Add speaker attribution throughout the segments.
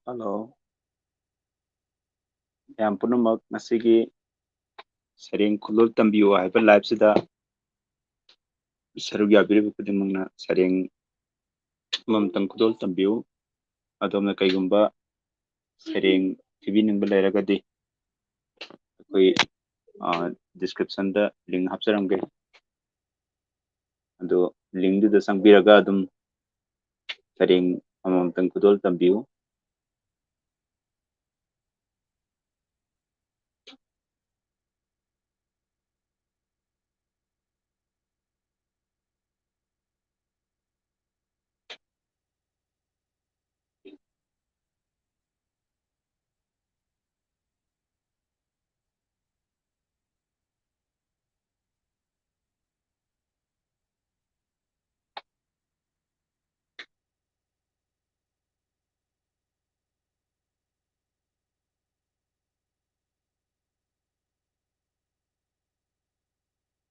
Speaker 1: Hello ꯃꯌꯥꯝ ꯄꯨꯝꯅꯃꯛ ꯉꯁꯤꯒꯤ ꯁꯩꯔꯦꯡ ꯈꯨꯜꯂꯣꯜ ꯇꯝꯕꯤꯌꯨ ꯍꯥꯏꯕ ꯂꯥꯏꯚꯁꯤꯗ ꯁꯔꯨꯛ ꯌꯥꯕꯤꯔꯤꯕ ꯈꯨꯗꯤꯡꯃꯛꯅ ꯁꯩꯔꯦꯡ ꯑꯃꯃꯝꯇꯪ ꯈꯨꯗꯣꯜ ꯇꯝꯕꯤꯌꯨ꯫ ꯑꯗꯣꯝꯅ ꯀꯩꯒꯨꯝꯕ ꯁꯩꯔꯦꯡ ꯊꯤꯕꯤꯅꯤꯡꯕ ꯂꯩꯔꯒꯗꯤ ꯑꯩꯈꯣꯏ ꯗꯤꯁꯀ꯭ꯔꯤꯞꯁꯟꯗ ꯂꯤꯡ ꯍꯥꯞꯆꯔꯝꯒꯦ, ꯑꯗꯣ ꯂꯤꯡꯗꯨꯗ ꯆꯪꯕꯤꯔꯒ ꯑꯗꯨꯝ ꯁꯩꯔꯦꯡ ꯑꯃꯃꯝꯇꯪ ꯈꯨꯗꯣꯜ ꯇꯝꯕꯤꯌꯨ꯫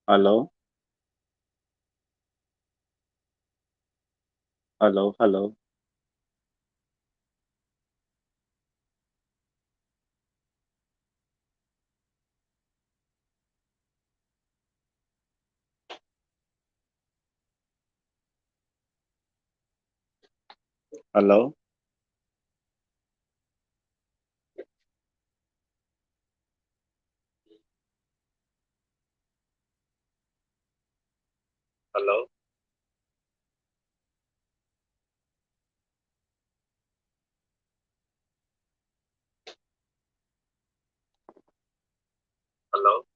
Speaker 1: Hello hello hello hello hello hello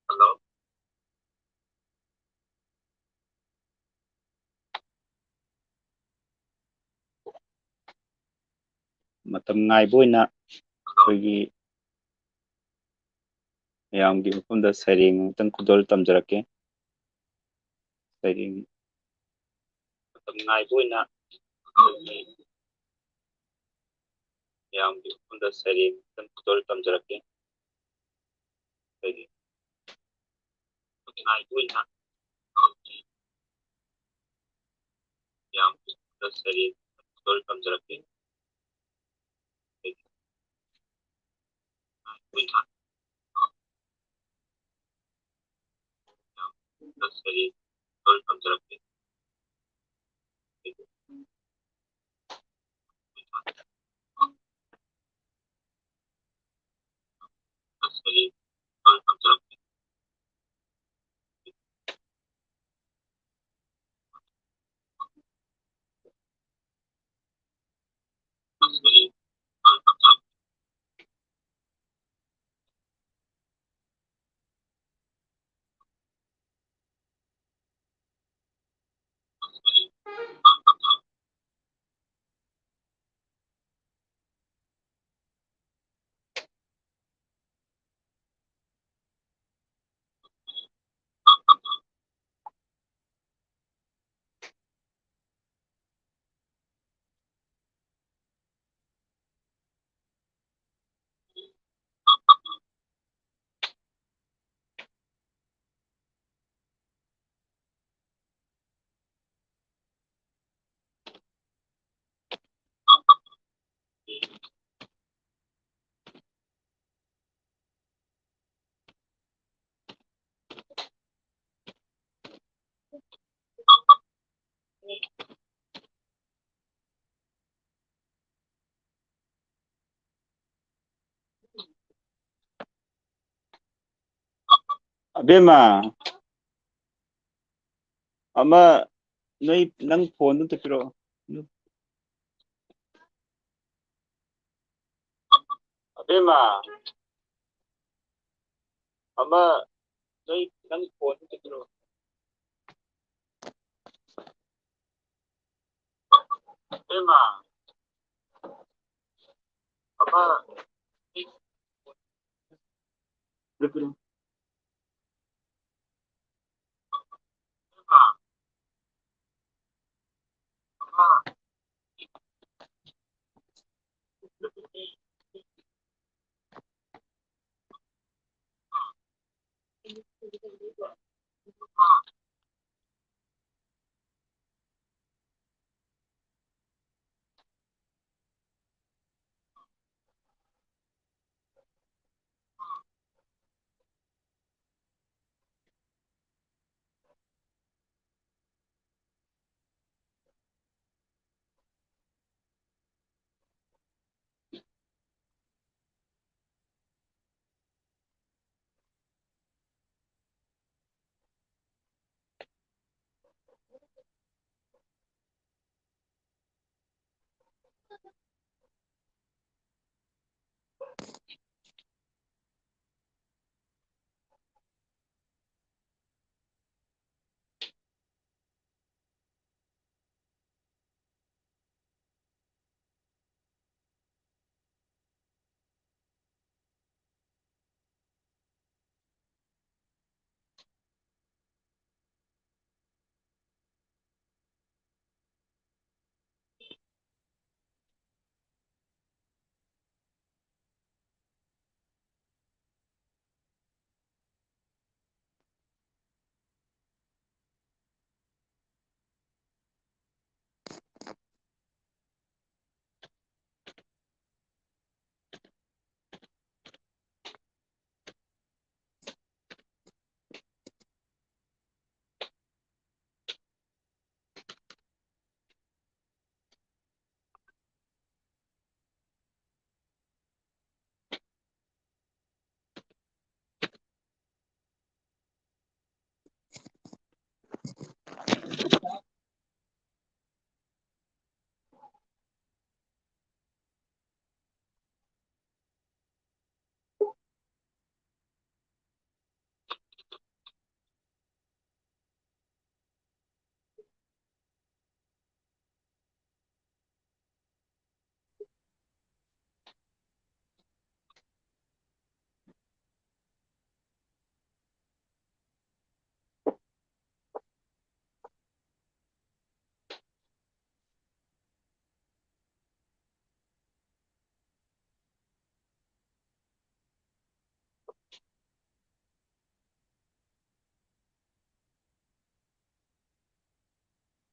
Speaker 1: hello ꯃꯇꯝ ꯉꯥꯏꯕ ꯑꯣꯏꯅ ꯑꯩꯈꯣꯏꯒꯤ ꯃꯌꯥꯝꯒꯤ ꯃꯐꯝꯗ ꯁꯩꯔꯦꯡ ꯑꯃꯇꯪ ꯈꯨꯗꯣꯜ ꯇꯝꯖꯔꯛꯀꯦ꯫ ꯁꯩꯔꯦꯡ ꯃꯇꯝ ꯉꯥꯏꯕ ꯑꯣꯏꯅ ꯑꯩꯈꯣꯏꯒꯤ ꯃꯌꯥꯝꯒꯤ ꯃꯐꯝꯗ ꯁꯩꯔꯦꯡ ꯑꯃꯇꯪ ꯈꯨꯗꯣꯜ ꯇꯝꯖꯔꯛꯀꯦ꯫ ꯁꯩꯔꯦꯡ ꯃꯇꯝ ꯉꯥꯏꯕ ꯑꯣꯏꯅ ꯑꯩꯈꯣꯏꯒꯤ ꯃꯌꯥꯝꯒꯤ ꯃꯐꯝꯗ ꯁꯩꯔꯦꯡ ꯑꯃꯇꯪ ꯈꯨꯗꯣꯜ ꯇꯝꯖꯔꯛꯀꯦ꯫ ꯁꯩꯔꯦꯡ ꯉꯥꯏꯕ ꯑꯣꯏꯅ ꯁꯩꯔꯦꯡ ꯈꯨꯗꯣꯜ ꯇꯝꯖꯔꯛꯀꯦ꯫ ꯑꯕꯦꯝꯃ, ꯑꯃ ꯅꯣꯏ ꯅꯪ ꯐꯣꯟꯗꯨ ꯑꯝꯇ ꯄꯤꯔꯛꯑꯣ꯫ ꯑꯕꯦꯝꯃ, ꯑꯃ ꯅꯣꯏ ꯅꯪ ꯐꯣꯟꯗꯨ ꯑꯝꯇ ꯄꯤꯔꯛꯑꯣ꯫ ꯑꯕꯦꯝꯃ, ꯑꯃ ꯄꯤꯔꯛꯑꯣ꯫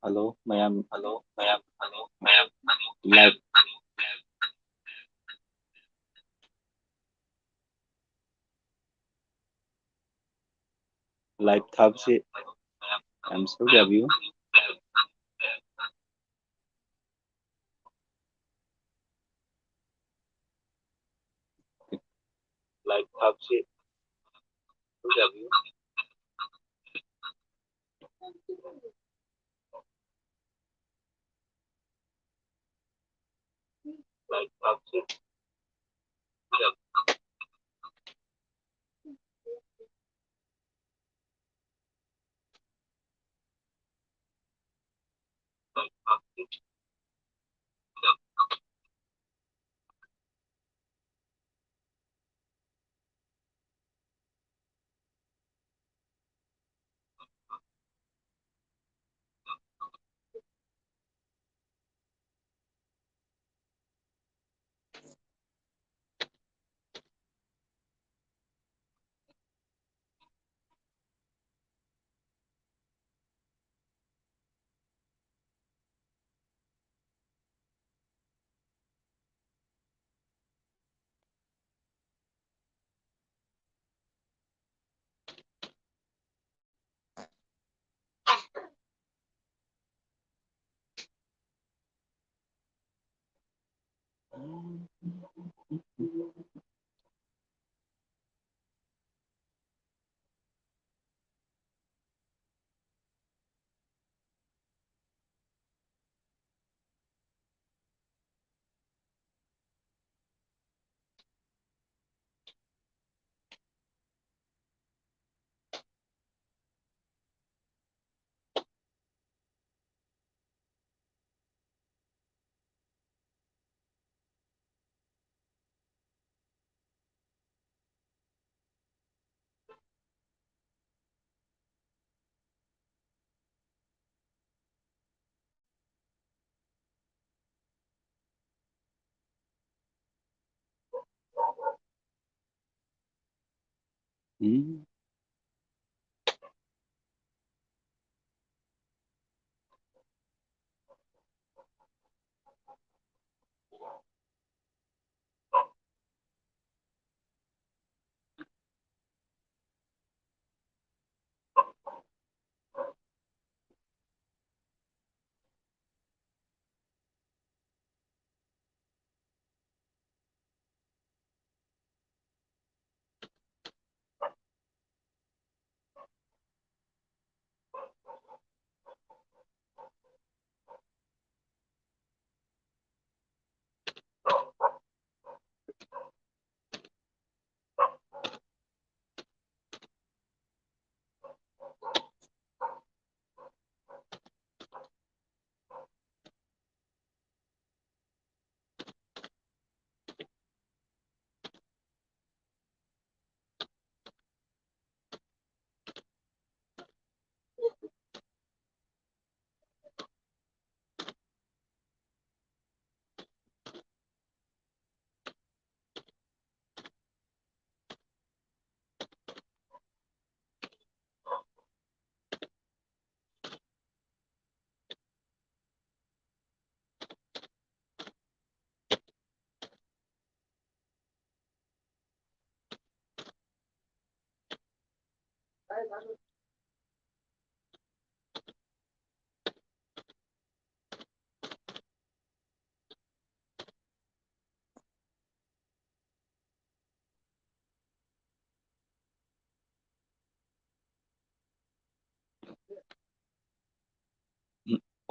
Speaker 1: Hello, mayam. Live live ꯊꯥꯕꯁꯤ ꯌꯥꯝ ꯁꯔꯨꯛ ꯌꯥꯕꯤꯌꯨ. Live ꯊꯥꯕꯁꯤ ꯁꯔꯨꯛ ꯌꯥꯕꯤꯌꯨ. Live ꯊꯥꯕꯁꯤ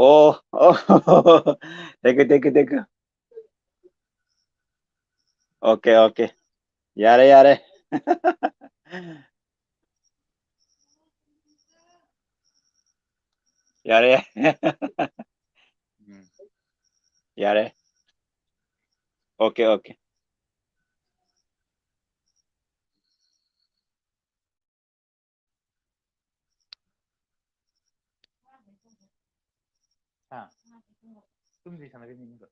Speaker 1: Oh, oh. Thank you, thank you. Okay, okay. Yare, yare. Yare. Yare. Okay, okay.
Speaker 2: tum지 사나겠는 거.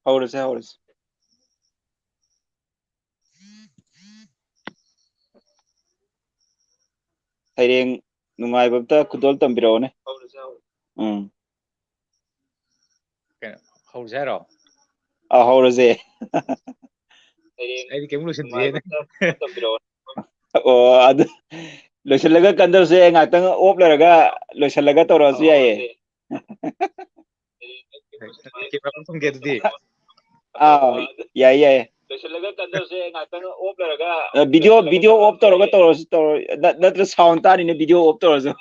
Speaker 1: Howrese, howrese. Hꯌꯦꯡ ꯅꯨꯡꯉꯥꯏꯕ ꯑꯝꯇ ꯈꯨꯗꯣꯜ ꯇꯝꯕꯤꯔꯛꯑꯣꯅꯦ. ꯎꯝ.
Speaker 2: hầu ra rồi.
Speaker 1: ꯍꯧꯔꯁꯦ.
Speaker 2: ꯑꯩꯗꯤ ꯀꯩꯝ ꯂꯣꯏꯁꯤꯟꯗ꯭ꯔꯤꯌꯦꯅꯦ.
Speaker 1: ꯑꯣ ꯑꯗꯨ ꯂꯣꯏꯁꯤꯜꯂꯒ ꯀꯟꯗꯔꯁꯦ ꯉꯥꯛꯇꯪ ꯑꯣꯞ ꯂꯩꯔꯒ ꯂꯣꯏꯁꯤꯜꯂꯒ ꯇꯧꯔꯛꯑꯁꯨ ꯌꯥꯏꯌꯦ.
Speaker 2: ꯀꯦꯃꯦꯔꯥ ꯊꯝꯒꯦ ꯑꯗꯨꯗꯤ.
Speaker 1: ꯑꯥ ꯌꯥꯏ ꯌꯥꯏ. ꯂꯣꯏꯁꯤꯜꯂꯒ ꯀꯟꯗꯔꯁꯦ ꯉꯥꯛꯇꯪ ꯑꯣꯞ ꯂꯩꯔꯒ ꯚꯤꯗꯤꯑꯣ ꯑꯣꯞ ꯇꯧꯔꯒ ꯇꯧꯔꯁꯨ ꯅꯠꯇ꯭ꯔ ꯁꯥꯎꯟ ꯇꯥꯔꯤꯅꯦ ꯚꯤꯗꯤꯑꯣ ꯑꯣꯞ ꯇꯧꯔꯁꯨ.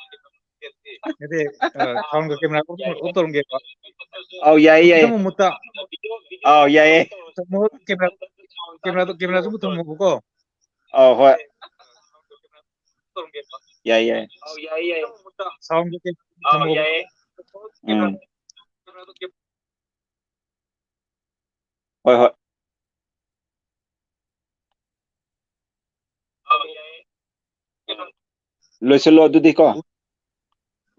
Speaker 2: ꯅꯠꯇꯦ ꯁꯥꯎꯟꯒ ꯀꯦꯃꯦꯔꯥ ꯑꯣꯞ ꯇꯧꯔꯝꯒꯦꯀꯣ.
Speaker 1: ꯑꯧ ꯌꯥꯏ ꯌꯥꯏ.
Speaker 2: ꯊꯝꯃꯣ ꯃꯨꯠꯇ.
Speaker 1: ꯑꯧ ꯌꯥꯏꯌꯦ.
Speaker 2: ꯀꯦꯃꯦꯔꯥꯁꯨ ꯃꯨꯠꯊꯠꯂꯝꯃꯣꯕꯀꯣ.
Speaker 1: ꯑꯧ ꯍꯣꯏ. ꯌꯥꯏ ꯌꯥꯏ. ꯌꯥꯏ ꯌꯥꯏ.
Speaker 2: ꯁꯥꯎꯟꯒ
Speaker 1: ꯑꯧ ꯌꯥꯏꯌꯦ. ꯍꯣꯏ ꯍꯣꯏ. ꯂꯣꯏꯁꯤꯜꯂꯣ ꯑꯗꯨꯗꯤ ꯀꯣ.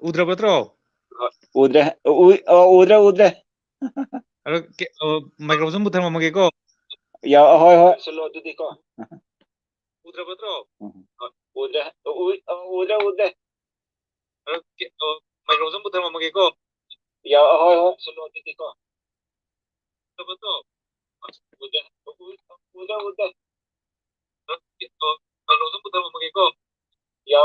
Speaker 2: ꯎꯗ꯭ꯔꯕ ꯅꯠꯇ꯭ꯔꯣ?
Speaker 1: ꯎꯗ꯭ꯔꯦ ꯎꯗ꯭ꯔꯦ.
Speaker 2: ꯑꯗꯣ ꯃꯥꯏꯀ꯭ꯔꯣꯐꯣꯟ ꯃꯨꯠꯊꯠꯂꯝꯃꯒꯦꯀꯣ.
Speaker 1: ꯍꯣꯏ ꯍꯣꯏ. ꯂꯣꯏꯁꯤꯜꯂꯣ ꯑꯗꯨꯗꯤ ꯀꯣ.
Speaker 2: ꯎꯗ꯭ꯔꯕ ꯅꯠꯇ꯭ꯔꯣ?
Speaker 1: ꯎꯗ꯭ꯔꯦ. ꯎꯗ꯭ꯔꯦ.
Speaker 2: ꯑꯗꯣ ꯃꯥꯏꯀ꯭ꯔꯣꯐꯣꯟ ꯃꯨꯠꯊꯠꯂꯝꯃꯒꯦꯀꯣ.
Speaker 1: ꯍꯣꯏ ꯍꯣꯏ. ꯂꯣꯏꯁꯤꯜꯂꯣ ꯑꯗꯨꯗꯤ ꯀꯣ.
Speaker 2: ꯎꯗ꯭ꯔꯕ ꯅꯠꯇ꯭ꯔꯣ?
Speaker 1: ꯎꯗ꯭ꯔꯦ.
Speaker 2: ꯃꯥꯏꯀ꯭ꯔꯣꯐꯣꯟ ꯃꯨꯠꯊꯠꯂꯝꯃꯒꯦꯀꯣ.
Speaker 1: ꯍꯣꯏ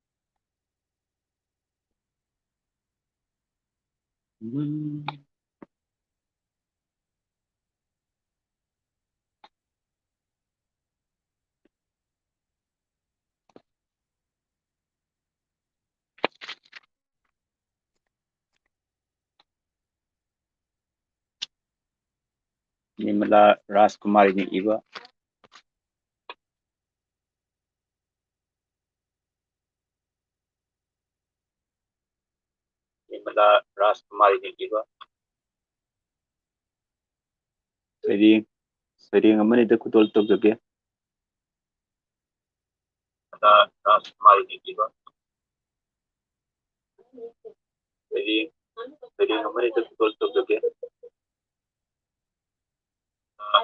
Speaker 1: ꯍꯣꯏ. Nirmala Rajkumari ni iba. Nirmala Rajkumari ni iba. Sering amani da kutol tok jage. Rajkumari ni iba. Sering amani da kutol tok jage.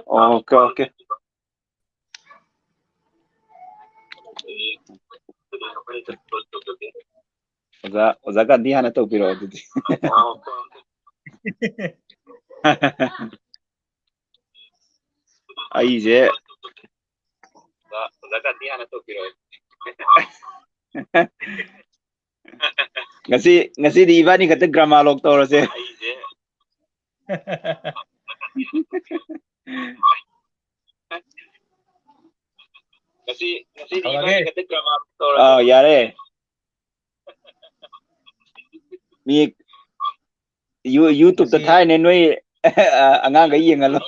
Speaker 1: Okay, okay. Oza Gandhi hana tawpiro adudi. Aise Oza Gandhi hana tawpiro. Ngasi di ibani kata grama log tawrase. Aise ngasi di ibani kata grama log tawrase. Oh, yare. Mi YouTube ta thai ne noi angang ga yengalo.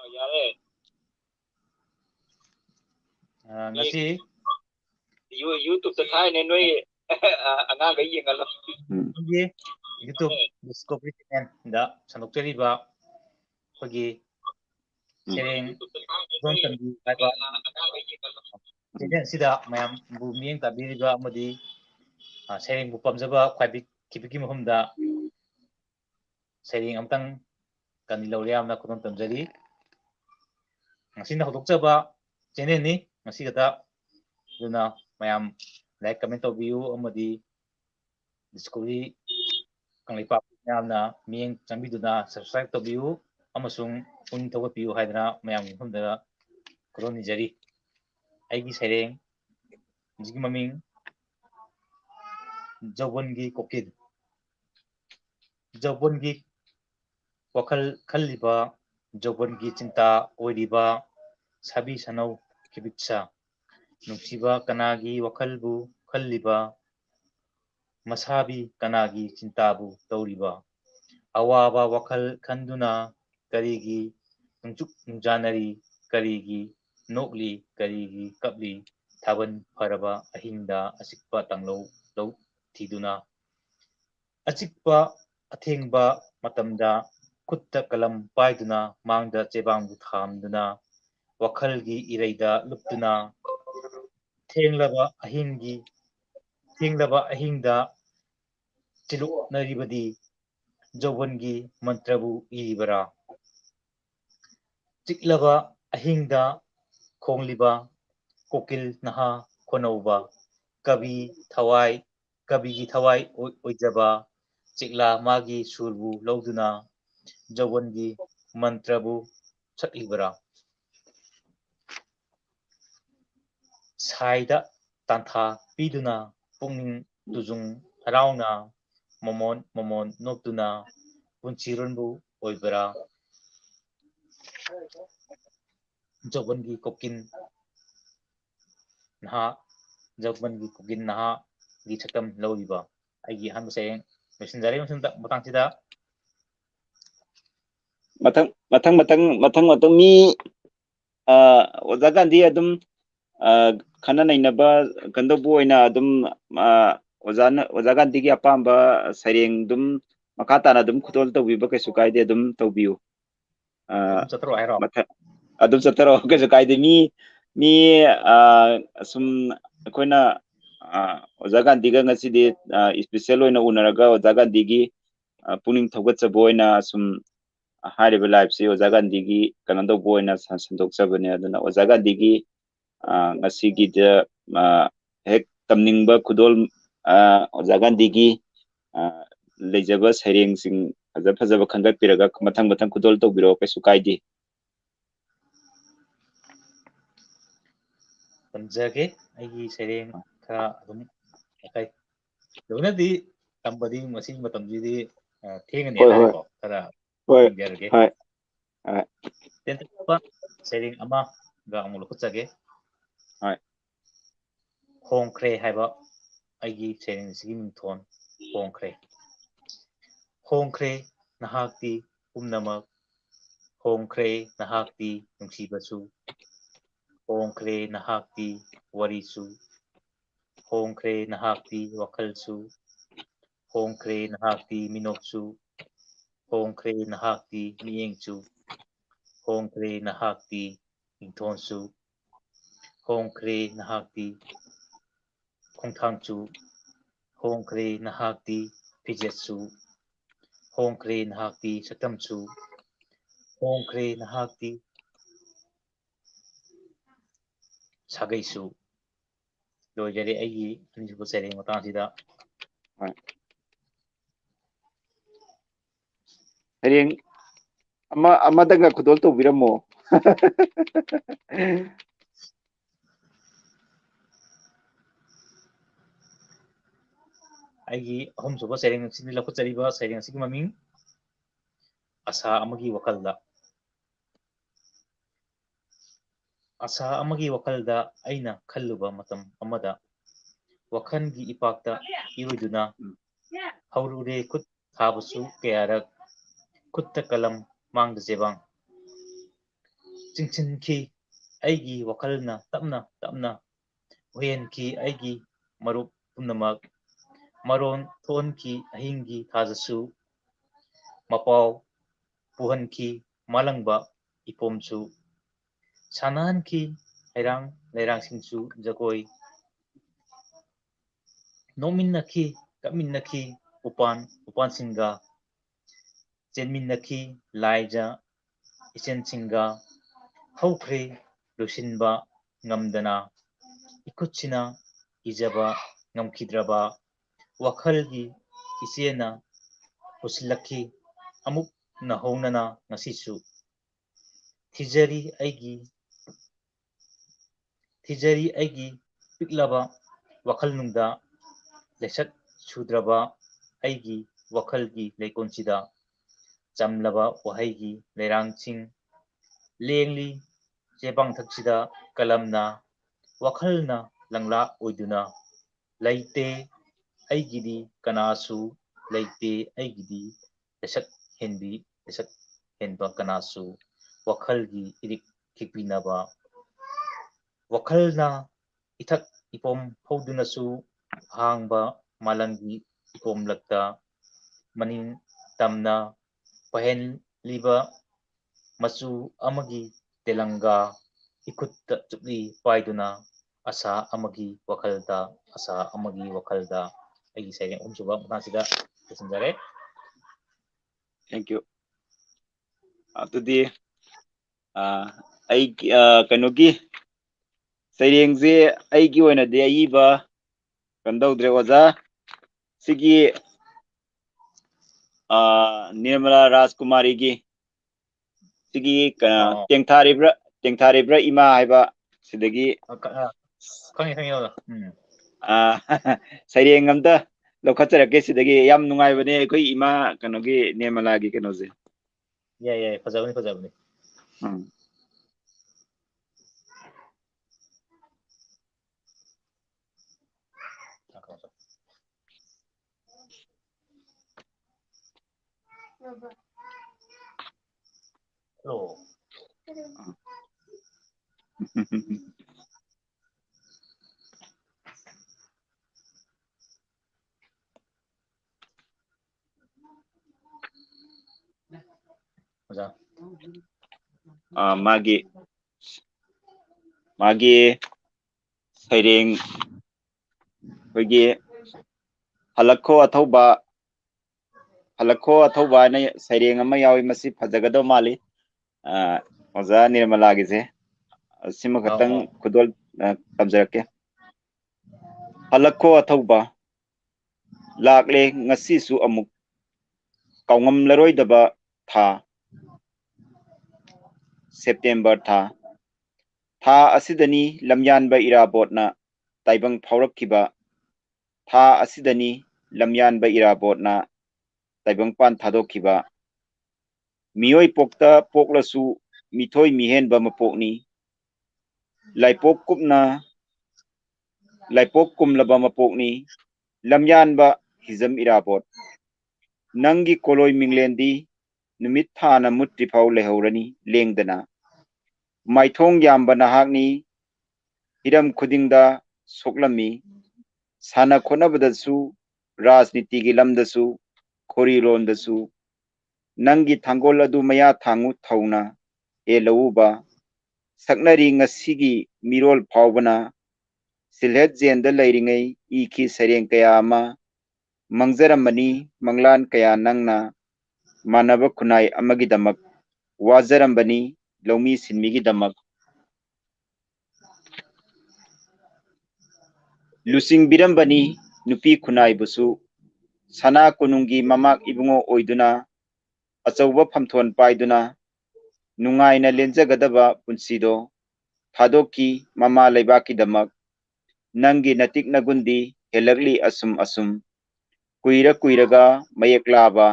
Speaker 1: Yare.
Speaker 3: Ngasi
Speaker 1: YouTube ta thai ne noi angang ga yengalo.
Speaker 3: YouTube Discovery Channel da sanokjariba khagi sereng don tambi haiba channel sida mayam bu miyeng tabiriba amadi sereng bu pamjaba khwabi kibiki mahumda sereng amtang kani lawriam na khudon tamjari ngasina hodokjaba channel ni ngasi gata duna mayam like comment tobiu amadi Discovery Kanglipa mayamna miyeng chambiduna subscribe tobiu amasung puning thawpiu haidana mayam humda khudon nijari aigi sereng jigi maming Jawbongi Kokid Jawbongi wakal khaliba Jawbongi cinta oiriba sabi sanau kibitsa nungsiba kanagi wakalbu khaliba masabi kanagi cintabu tauriba awaba wakal khanduna karigi nungjuk nungjanari karigi nokli karigi kapli thaban faraba ahinda asikpa tanglo lau tiduna achikpa athengba matamda kutta kalam paiduna mangda chebangbu thamduna wakhalgi ireida luptuna thenglaba ahingda tiluk naribadi Jawbongi mantrabu iribara chiklaba ahingda khongliba kokil naha khonauba kabigi thawai oijaba chikla magi surbu lauduna Jawbongi mantrabu saklibara saida tantha piduna pungning tujung harauna momon noptuna punchironbu oibara Jawbongi kokin naha gi sakam lauriba aigi han sayeng messenjari matang sida
Speaker 1: matang mi Oza Gandhi adum khana nainaba kandobu oina adum Oza Gandhi gi apamba sareng dum makatana dum khutol tawbiba kaisu kaide dum tawbiu
Speaker 3: chatro airo
Speaker 1: adum chataro kaisu kaide mi sum koina Oza Gandhi ga ngasi de special oina unaraga Oza Gandhi gi puning thawgatchabo oina sum hariba live si Oza Gandhi gi kanando boina sandokchabane aduna Oza Gandhi gi ngasi gi de hek tamningba khudol Oza Gandhi gi lejaba sereng sing fajaba khangat piraga mathang khudol tawbiro kaisu kaide
Speaker 3: tamjage aigi sereng kha adum akai donadi tambadi masing matamjidi thengani ko tara biarge
Speaker 1: hai
Speaker 3: tenpa sereng ama ga amul kutsage
Speaker 1: hai
Speaker 3: hongkre haiba aigi sereng sigim thon hongkre nahakti umnamak ꯍꯣꯡꯈ꯭ꯔꯦ ꯅꯍꯥꯛꯇꯤ ꯅꯨꯡꯁꯤꯕꯁꯨ ꯍꯣꯡꯈ꯭ꯔꯦ ꯅꯍꯥꯛꯇꯤ ꯋꯥꯔꯤꯁꯨ ꯍꯣꯡꯈ꯭ꯔꯦ ꯅꯍꯥꯛꯇꯤ ꯋꯥꯈꯜꯁꯨ ꯍꯣꯡꯈ꯭ꯔꯦ ꯅꯍꯥꯛꯇꯤ ꯃꯤꯅꯣꯛꯁꯨ ꯍꯣꯡꯈ꯭ꯔꯦ ꯅꯍꯥꯛꯇꯤ ꯃꯤꯠꯌꯦꯡꯁꯨ ꯍꯣꯡꯈ꯭ꯔꯦ ꯅꯍꯥꯛꯇꯤ ꯃꯤꯡꯊꯣꯟꯁꯨ ꯍꯣꯡꯈ꯭ꯔꯦ ꯅꯍꯥꯛꯇꯤ ꯈꯣꯡꯊꯥꯡꯁꯨ ꯍꯣꯡꯈ꯭ꯔꯦ ꯅꯍꯥꯛꯇꯤ ꯐꯤꯖꯦꯠꯁꯨ ꯍꯣꯡꯈ꯭ꯔꯦ ꯅꯍꯥꯛꯇꯤ ꯁꯛꯇꯝꯁꯨ ꯍꯣꯡꯈ꯭ꯔꯦ ꯅꯍꯥꯛꯇꯤ ꯁꯥꯒꯩꯁꯨ ꯂꯣꯏꯖꯔꯦ ꯑꯩꯒꯤ ꯑꯅꯤꯁꯨꯕ ꯁꯩꯔꯦꯡ ꯃꯇꯥꯡꯁꯤꯗ
Speaker 1: ꯁꯩꯔꯦꯡ ꯑꯃꯗꯒ ꯈꯨꯗꯣꯜ ꯇꯧꯕꯤꯔꯝꯃꯣ
Speaker 3: ꯑꯩꯒꯤ ꯑꯍꯨꯝꯁꯨꯕ ꯁꯩꯔꯦꯡ ꯑꯁꯤꯗ ꯂꯧꯈꯠꯆꯔꯤꯕ ꯁꯩꯔꯦꯡ ꯑꯁꯤꯒꯤ ꯃꯃꯤꯡ ꯑꯁꯥ ꯑꯃꯒꯤ ꯋꯥꯈꯜꯗ ꯑꯁꯥ ꯑꯃꯒꯤ ꯋꯥꯈꯜꯗ ꯑꯩꯅ ꯈꯜꯂꯨꯕ ꯃꯇꯝ ꯑꯃꯗ ꯋꯥꯈꯜꯒꯤ ꯏꯄꯥꯛꯇ ꯏꯔꯣꯏꯗꯨꯅ ꯍꯧꯔꯨꯔꯦ ꯈꯨꯠ ꯊꯥꯕꯁꯨ ꯀꯌꯥꯔꯛ ꯈꯨꯠꯇ ꯀꯂꯝ ꯃꯥꯡꯗ ꯆꯦꯕꯥꯡ ꯆꯤꯡꯁꯤꯟꯈꯤ ꯑꯩꯒꯤ ꯋꯥꯈꯜꯅ ꯇꯞꯅ ꯇꯞꯅ ꯎꯍꯦꯟꯈꯤ ꯑꯩꯒꯤ ꯃꯔꯨꯞ ꯄꯨꯝꯅꯃꯛ ꯃꯔꯣꯟ ꯊꯣꯛꯍꯟꯈꯤ ꯑꯍꯤꯡꯒꯤ ꯊꯥꯖꯁꯨ ꯃꯄꯥꯎ ꯄꯨꯍꯟꯈꯤ ꯃꯥꯂꯪꯕ ꯏꯄꯣꯝꯁꯨ ꯁꯥꯟꯅꯍꯟꯈꯤ ꯍꯩꯔꯥꯡ ꯂꯩꯔꯥꯡꯁꯤꯡꯁꯨ ꯖꯒꯣꯏ ꯅꯣꯛꯃꯤꯟꯅꯈꯤ ꯀꯞꯃꯤꯟꯅꯈꯤ ꯎꯄꯥꯟꯁꯤꯡꯒ ꯆꯦꯟꯃꯤꯟꯅꯈꯤ ꯂꯥꯏꯖ ꯏꯆꯦꯟꯁꯤꯡꯒ ꯍꯧꯈ꯭ꯔꯦ ꯂꯣꯏꯁꯤꯟꯕ ꯉꯝꯗꯅ ꯏꯈꯨꯠꯁꯤꯅ ꯏꯖꯕ ꯉꯝꯈꯤꯗ꯭ꯔꯕ ꯋꯥꯈꯜꯒꯤ ꯏꯆꯦꯅ ꯄꯨꯁꯤꯜꯂꯛꯈꯤ ꯑꯃꯨꯛ ꯅꯧꯍꯧꯅꯅ ꯉꯁꯤꯁꯨ ꯊꯤꯖꯔꯤ ꯑꯩꯒꯤ ꯄꯤꯛꯂꯕ ꯋꯥꯈꯜꯅꯨꯡꯗ ꯂꯩꯁꯛ ꯁꯨꯗ꯭ꯔꯕ ꯑꯩꯒꯤ ꯋꯥꯈꯜꯒꯤ ꯂꯩꯀꯣꯜꯁꯤꯗ ꯆꯝꯂꯕ ꯋꯥꯍꯩꯒꯤ ꯂꯩꯔꯥꯡꯁꯤꯡ ꯂꯦꯡꯂꯤ ꯆꯦꯕꯥꯡꯊꯛꯁꯤꯗ ꯀꯂꯝꯅ ꯋꯥꯈꯜꯅ ꯂꯪꯂꯥ ꯑꯣꯏꯗꯨꯅ ꯂꯩꯇꯦ ꯑꯩꯒꯤꯗꯤ ꯀꯅꯥꯁꯨ ꯂꯩꯇꯦ ꯑꯩꯒꯤꯗꯤ ꯂꯩꯁꯛ ꯍꯦꯟꯕ ꯀꯅꯥꯁꯨ ꯋꯥꯈꯜꯒꯤ ꯏꯔꯤꯛ ꯈꯤꯛꯄꯤꯅꯕ ꯋꯥꯈꯜꯅ ꯏꯊꯛ ꯏꯄꯣꯝ ꯍꯧꯗꯨꯅꯁꯨ ꯑꯍꯥꯡꯕ ꯃꯥꯂꯪꯒꯤ ꯏꯄꯣꯝꯂꯛꯇ ꯃꯅꯤꯡ ꯇꯝꯅ ꯄꯥꯏꯍꯟꯂꯤꯕ ꯃꯆꯨ ꯑꯃꯒꯤ ꯇꯦꯂꯪꯒꯥ ꯏꯈꯨꯠꯇ ꯆꯨꯞꯂꯤ ꯄꯥꯏꯗꯨꯅ ꯑꯁꯥ ꯑꯃꯒꯤ ꯋꯥꯈꯜꯗ ꯑꯩꯒꯤ ꯁꯩꯔꯦꯡ ꯑꯍꯨꯝꯁꯨꯕ ꯃꯇꯥꯡꯁꯤꯗ ꯂꯣꯏꯁꯤꯟꯖꯔꯦ
Speaker 1: ꯊꯦꯡꯛ ꯌꯨ ꯑꯗꯨꯗꯤ ꯑꯩ ꯀꯩꯅꯣꯒꯤ ꯁꯩꯔꯦꯡꯁꯦ ꯑꯩꯒꯤ ꯑꯣꯏꯅꯗꯤ ꯑꯏꯕ ꯀꯩꯅꯣ ꯇꯧꯗ꯭ꯔꯦ ꯑꯣꯖꯥ ꯁꯤꯒꯤ ꯅꯤꯔꯃꯂꯥ ꯔꯥꯖꯀꯨꯃꯥꯔꯤꯒꯤ ꯁꯤꯒꯤ ꯇꯦꯡꯊꯥꯔꯤꯕ꯭ꯔꯥ ꯏꯃꯥ ꯍꯥꯏꯕ ꯁꯤꯗꯒꯤ
Speaker 3: ꯈꯪꯉꯦ ꯑꯣꯖꯥ
Speaker 1: ꯁꯩꯔꯦꯡ ꯑꯝꯇ ꯂꯧꯈꯠꯆꯔꯛꯀꯦ ꯁꯤꯗꯒꯤ ꯌꯥꯝ ꯅꯨꯡꯉꯥꯏꯕꯅꯦ ꯑꯩꯈꯣꯏ ꯏꯃꯥ ꯀꯩꯅꯣꯒꯤ ꯅꯤꯔꯃꯂꯥꯒꯤ ꯀꯩꯅꯣꯁꯦ
Speaker 3: ꯌꯥꯏ ꯐꯖꯕꯅꯤ ꯍꯜꯂꯣ ꯑꯣꯖꯥ
Speaker 1: ꯃꯥꯒꯤ ꯁꯩꯔꯦꯡ ꯑꯩꯈꯣꯏꯒꯤ ꯍꯜꯂꯛꯈꯣ ꯑꯊꯧꯕ ꯍꯥꯏꯅ ꯁꯩꯔꯦꯡ ꯑꯃ ꯌꯥꯎꯏ ꯃꯁꯤ ꯐꯖꯒꯗꯕ ꯃꯥꯜꯂꯤ ꯑꯣꯖꯥ ꯅꯤꯔꯃꯂꯥꯒꯤꯁꯦ ꯁꯤꯃ ꯈꯛꯇꯪ ꯈꯨꯗꯣꯜ ꯇꯝꯖꯔꯛꯀꯦ ꯍꯜꯂꯛꯈꯣ ꯑꯊꯧꯕ ꯂꯥꯛꯂꯦ ꯉꯁꯤꯁꯨ ꯑꯃꯨꯛ ꯀꯥꯎꯉꯝꯂꯔꯣꯏꯗꯕ ꯊꯥ ꯁꯦꯞꯇꯦꯝꯕꯔ ꯊꯥ ꯑꯁꯤꯗꯅꯤ ꯂꯝꯌꯥꯟꯕ ꯏꯔꯥꯕꯣꯠꯅ ꯇꯥꯏꯕꯪ ꯐꯥꯎꯔꯛꯈꯤꯕ ꯊꯥ ꯑꯁꯤꯗꯅꯤ ꯂꯝꯌꯥꯟꯕ ꯏꯔꯥꯕꯣꯠꯅ ꯇꯥꯏꯕꯪꯄꯥꯟ ꯊꯥꯗꯣꯛꯈꯤꯕ ꯃꯤꯑꯣꯏ ꯄꯣꯛꯇ ꯄꯣꯛꯂꯁꯨ ꯃꯤꯊꯣꯏ ꯃꯤꯍꯦꯟꯕ ꯃꯄꯣꯛꯅꯤ ꯂꯥꯏꯄꯣꯛ ꯀꯨꯝꯂꯕ ꯃꯄꯣꯛꯅꯤ ꯂꯝꯌꯥꯟꯕ ꯍꯤꯖꯝ ꯏꯔꯥꯕꯣꯠ ꯅꯪꯒꯤ ꯀꯣꯂꯣꯏ ꯃꯤꯡꯂꯦꯟꯗꯤ numit thana mutri phau lehorani lengdana maithong yamba nahakni hiram khudingda soklami sana khonabadasu rajniti gi lamdasu khori rondasu nangi thangol adu maya thangu thauna e lawuba saknari ngasigi mirol phawbana silhet jenda leiringai iki sareng kaya ama mangzaramani manglan kaya nangna manaba khunai amagi damak wajarambani lawmi sinmigi damak lusing birambani nupi khunai busu sana kunungi mamak ibungo oiduna achauba phamthon paiduna nungaina lenjagadaba punsido thadokki mama leibaki damak nangi natik nagundi helagli asum asum kuira kuiraga mayeklaba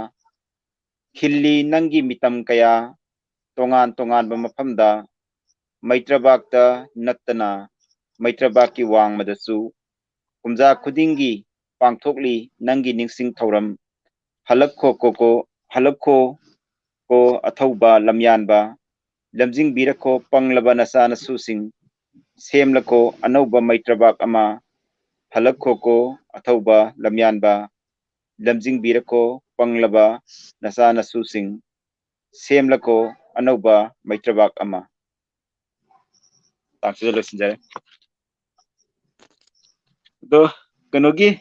Speaker 1: khilli nangi mitam kaya tongan tongan ba mafamda maitrabakta nattana maitrabaki wang madasu kumja khudingi pangthokli nangi ningsing thauram halakko ko athauba lamyanba lamjing birako panglaba nasana susing semlako anauba maitrabak ama halakko ko athauba lamyanba lamjing birako panglaba nasana susing semlako anauba maitrabak ama tangsi losinjare do kanogi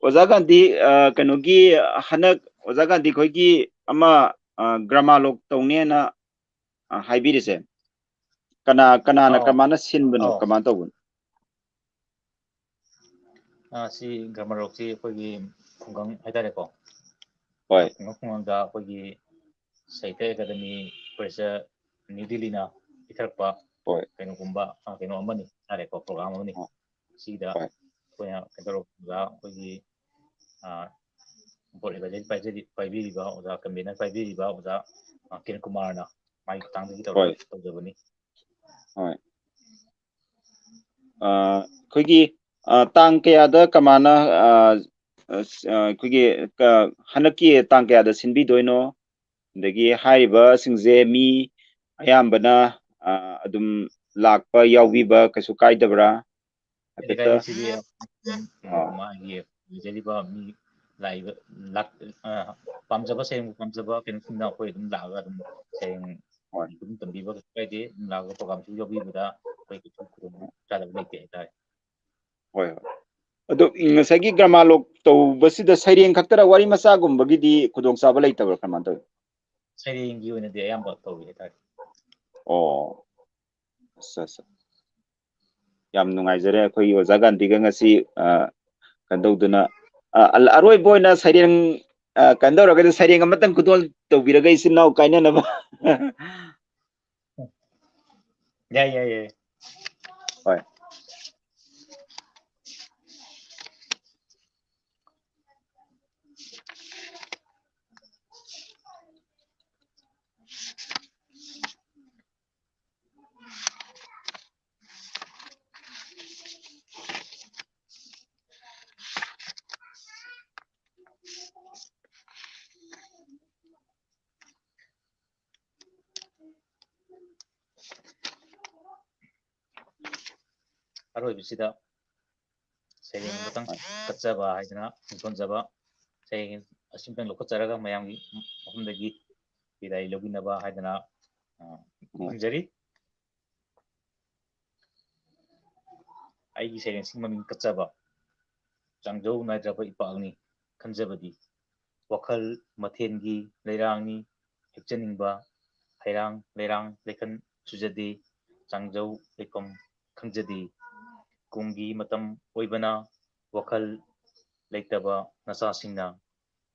Speaker 1: Oja Gandhi kanogi hanak Oja Gandhi khoigi ama gramalok tawne haibirise kana na kamana sinbano kaman tawbun
Speaker 3: si grammar rock si khoigi khungang haidare ko
Speaker 1: hoy
Speaker 3: khungang khoigi Saitya Academy pressure New Delhi na itharpa
Speaker 1: hoy
Speaker 3: keno kumba keno amani are ko program amani sida koya kero ga khoigi bole ga paibiri ba oda kambina paibiri ba oda Kiran Kumar na mai tang gi tawjabani
Speaker 1: hoy khoigi tang kaya da kamana khoigi hanaki tang kaya da sinbi doino dagi haiba singje mi ayambana adum lakpa yawbiba kasu kaidabra
Speaker 3: Kaya sidi magi jeliba mi laiba lak pamjaba seng pamjaba kensinda koi dum laga dum seng dum tambiba kai de laga program su yobi buda koi ki thukuru chada leke dai
Speaker 1: hoy ado ngasagi gramalok to basida saireng khaktara wari masa gumbagidi khudong saba leitabra kamanto
Speaker 3: sering gi one de ayamba tawi dai
Speaker 1: oh asa yam nungaijare akhoi Oja Gandhi ga ngasi kandoduna aroi boyna saireng kandora saireng amatang kudol tawbiraga isinau kaina na ba
Speaker 3: ya
Speaker 1: hoy
Speaker 3: aroi bisida sering batang kacaba haidana konjaba sering asimpeng lokacharaga mayamgi mafumdagi bidai lobinaba haidana jari aigi sering sing maming kacaba changjau naidraba ipagni khanjabadi wakal mathengi leirangni hekjaningba hairang leirang lekhan sujadi changjau lekom khangjadi kumgi matam oibana wakal leitaba nasasingna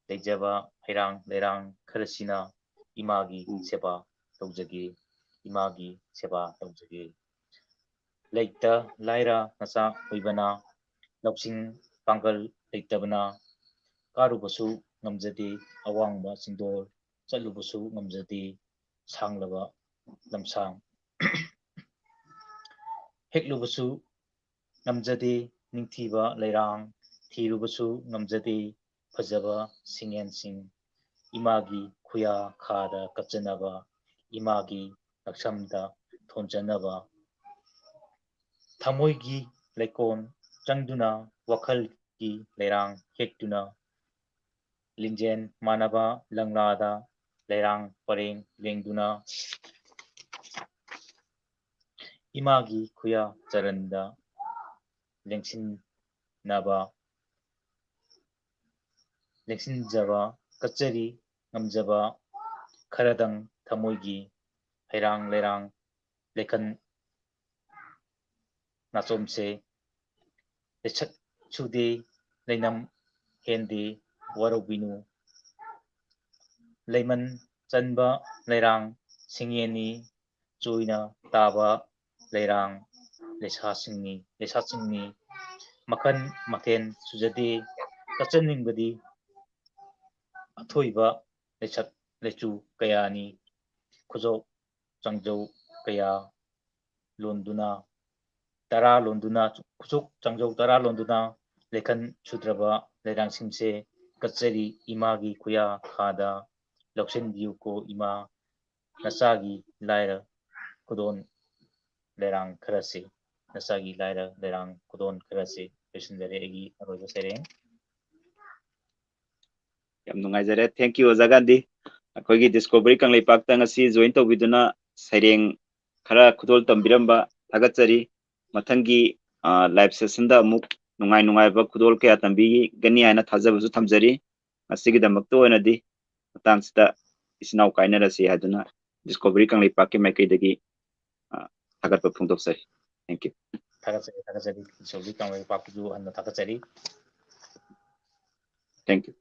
Speaker 3: leijaba hairang leirang kharasina imagi seba tawjagi imagi seba tawjagi leita laira nasa oibana lausing panggal leitabana karubasu ngamjadi awangba singdor chalubasu ngamjadi sanglaba lamsang heklubasu ngamjadi ningthiba leirang thirubasu ngamjadi fajaba singen sing imagi खुया खाद कच्चनब Imangi नक्समदा थोंचनब थमोइगी लेकोन चंगदुना वखल की लेरांग हेक्तुना लिंजेन मानबा लंगलादा लेरांग परेंग लेंगदुना Imangi खुया चरंदा लेंसिन नबा लेंसिन जबा कचरी नमजबा खरदंग थमोइगी हैरांग लेरांग लेखन नाचोम से लेछक छुदे लेनम हेंदे वरोबिनु lemon चनबा लेरांग सिंगेनी चोइना ताबा लेरांग लेसासिंगनी मखन मथेन सुजदे कचनिंगबदी अथोइबा लेछक लेचु कयानी खुजो चंगजौ कया लोंदुना तरा लोंदुना खुजुक चंगजौ तरा लोंदुना लेखन छुद्रबा लेरांग सिंसे कचरी इमागी खुया खादा लौसन को इमा नसागी लायर खुदोन लेरांग खरसे नसागी लायर लेरांग खुदोन खरसे पेशनदरे एगी अरोजा सेरेंग
Speaker 1: ꯌꯥꯝ ꯅꯨꯡꯉꯥꯏꯖꯔꯦ ꯊꯦꯡꯛ ꯌꯨ ꯑꯣꯖꯥ ꯒꯥꯟꯙꯤ ꯑꯩꯈꯣꯏꯒꯤ ꯗꯤꯁꯀꯣꯕꯔꯤ ꯀꯪꯂꯩꯄꯥꯛꯇ ꯉꯁꯤ ꯖꯣꯏꯟ ꯇꯧꯕꯤꯗꯨꯅ ꯁꯩꯔꯦꯡ ꯈꯔ ꯈꯨꯗꯣꯜ ꯇꯝꯕꯤꯔꯝꯕ ꯊꯥꯒꯠꯆꯔꯤ ꯃꯊꯪꯒꯤ ꯂꯥꯏꯚ ꯁꯦꯁꯟꯗ ꯑꯃꯨꯛ ꯅꯨꯡꯉꯥꯏꯕ ꯈꯨꯗꯣꯜ ꯀꯌꯥ ꯇꯝꯕꯤꯒꯅꯤ ꯍꯥꯏꯅ ꯊꯥꯖꯕꯁꯨ ꯊꯝꯖꯔꯤ ꯉꯁꯤꯒꯤꯗꯃꯛꯇ ꯑꯣꯏꯅꯗꯤ ꯃꯇꯥꯡꯁꯤꯗ ꯏꯆꯤꯟ ꯏꯅꯥꯎ ꯀꯥꯏꯅꯔꯁꯤ ꯍꯥꯏꯗꯨꯅ ꯗꯤꯁꯀꯣꯕꯔꯤ ꯀꯪꯂꯩꯄꯥꯛꯀꯤ ꯃꯥꯏꯀꯩꯗꯒꯤ ꯊꯥꯒꯠꯄ ꯐꯣꯡꯗꯣꯛꯆꯔꯤ ꯊꯦꯡꯛ ꯌꯨ
Speaker 3: थागतचरी दिसकॉबरी कंगलैपाकजु हन्ना थागतचरी
Speaker 1: थैंक यू